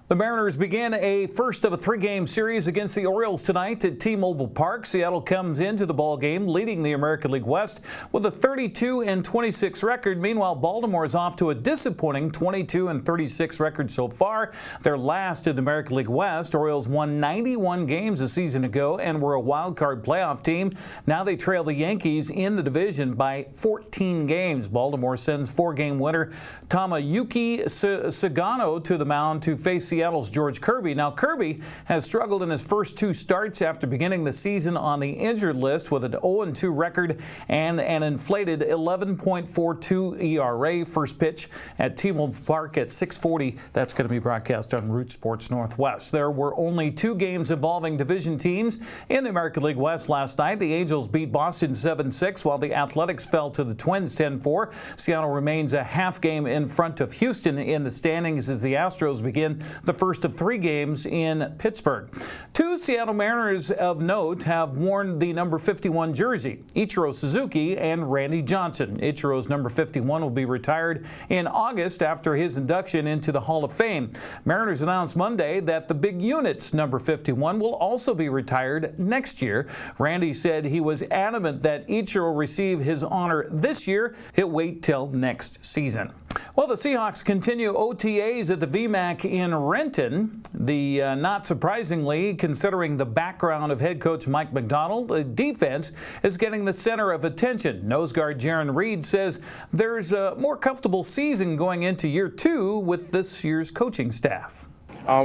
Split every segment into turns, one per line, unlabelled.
The Mariners begin a first of a three-game series against the Orioles tonight at T-Mobile Park. Seattle comes into the ballgame leading the American League West with a 32-26 record. Meanwhile, Baltimore is off to a disappointing 22-36 record so far. They're last in the American League West. Orioles won 91 games a season ago and were a wild card playoff team. Now they trail the Yankees in the division by 14 games. Baltimore sends four-game winner Tomoyuki Sagano to the mound to face Seattle's George Kirby. Now, Kirby has struggled in his first two starts after beginning the season on the injured list with an 0-2 record and an inflated 11.42 ERA. First pitch at T-Mobile Park at 6:40. That's going to be broadcast on Root Sports Northwest. There were only two games involving division teams in the American League West last night. The Angels beat Boston 7-6, while the Athletics fell to the Twins 10-4. Seattle remains a half game in front of Houston in the standings as the Astros begin the first of three games in Pittsburgh. Two Seattle Mariners of note have worn the number 51 jersey, Ichiro Suzuki and Randy Johnson. Ichiro's number 51 will be retired in August after his induction into the Hall of Fame. Mariners announced Monday that the big unit's number 51 will also be retired next year. Randy said he was adamant that Ichiro receive his honor this year. He'll wait till next season. Well, the Seahawks continue OTAs at the VMAC in Renton. Not surprisingly, considering the background of head coach Mike Macdonald, the defense is getting the center of attention. Nose guard Jarran Reed says there's a more comfortable season going into year two with this year's coaching staff.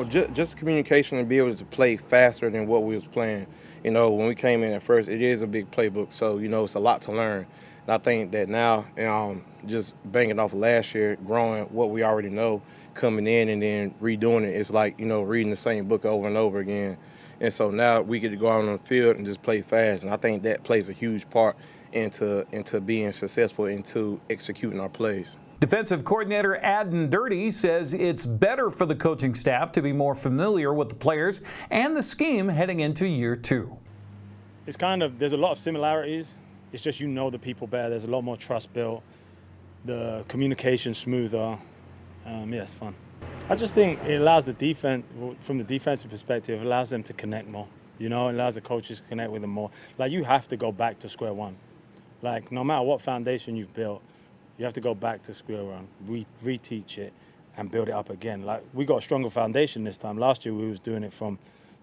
Just communication and be able to play faster than what we was playing. You know, when we came in at first, it is a big playbook, so, you know, it's a lot to learn. And I think that now, just banging off of last year, growing what we already know, coming in and then redoing it, it's like, you know, reading the same book over and over again. And so now we get to go out on the field and just play fast. And I think that plays a huge part into being successful, into executing our plays.
Defensive coordinator Aden Durde says it's better for the coaching staff to be more familiar with the players and the scheme heading into year two.
It's there's a lot of similarities. It's just, you know, the people better. There's a lot more trust built. The communication smoother. Yeah, it's fun. I just think it allows the defense, from the defensive perspective, it allows them to connect more. You know, it allows the coaches to connect with them more. Like, you have to go back to square one. Like, no matter what foundation you've built, you have to go back to square one, reteach it, and build it up again. Like, we got a stronger foundation this time. Last year we was doing it from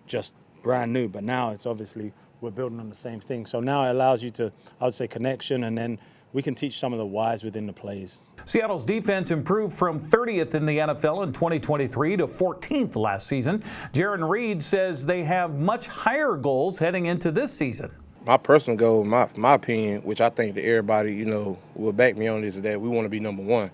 just brand new, but now it's obviously we're building on the same thing. So now it allows you to, I would say, connection, and then we can teach some of the whys within the plays.
Seattle's defense improved from 30th in the NFL in 2023 to 14th last season. Jarran Reed says they have much higher goals heading into this season.
My personal goal, my opinion, which I think that everybody, you know, will back me on this, is that we want to be number one.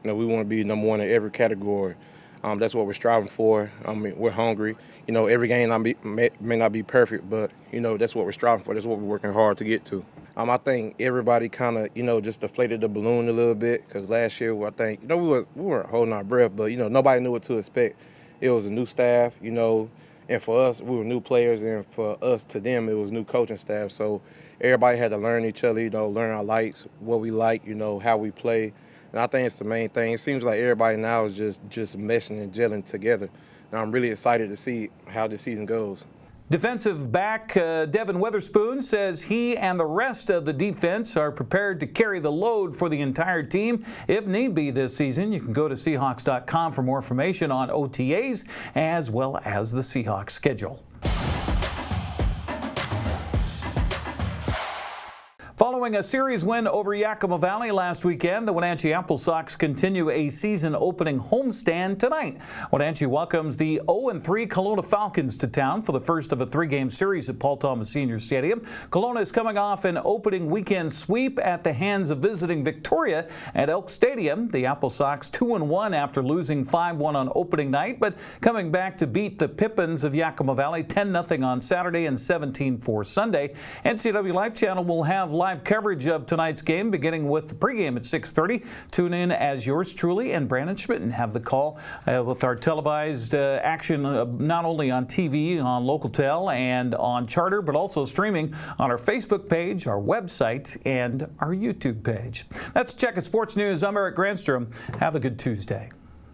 You know, we want to be number one in every category. That's what we're striving for. I mean, we're hungry. You know, every game may not be perfect, but, you know, that's what we're striving for. That's what we're working hard to get to. I think everybody kind of, you know, just deflated the balloon a little bit, because last year, I think, you know, we weren't holding our breath, but, you know, nobody knew what to expect. It was a new staff, you know, and for us, we were new players, and for us to them, it was new coaching staff. So everybody had to learn each other, you know, learn our likes, what we like, you know, how we play. And I think it's the main thing. It seems like everybody now is just meshing and gelling together. And I'm really excited to see how this season goes.
Defensive back Devin Witherspoon says he and the rest of the defense are prepared to carry the load for the entire team if need be this season. You can go to Seahawks.com for more information on OTAs as well as the Seahawks schedule. Following a series win over Yakima Valley last weekend, the Wenatchee AppleSox continue a season-opening homestand tonight. Wenatchee welcomes the 0-3 Kelowna Falcons to town for the first of a three-game series at Paul Thomas Senior Stadium. Kelowna is coming off an opening weekend sweep at the hands of visiting Victoria at Elk Stadium. The AppleSox 2-1 after losing 5-1 on opening night, but coming back to beat the Pippins of Yakima Valley 10-0 on Saturday and 17-4 Sunday. NCWLIFE Channel will have live coverage of tonight's game, beginning with the pregame at 6:30. Tune in as yours truly and Brandon Schmitten have the call with our televised action not only on TV, on Local Tel and on Charter, but also streaming on our Facebook page, our website, and our YouTube page. That's Check It Sports News. I'm Eric Granstrom. Have a good Tuesday.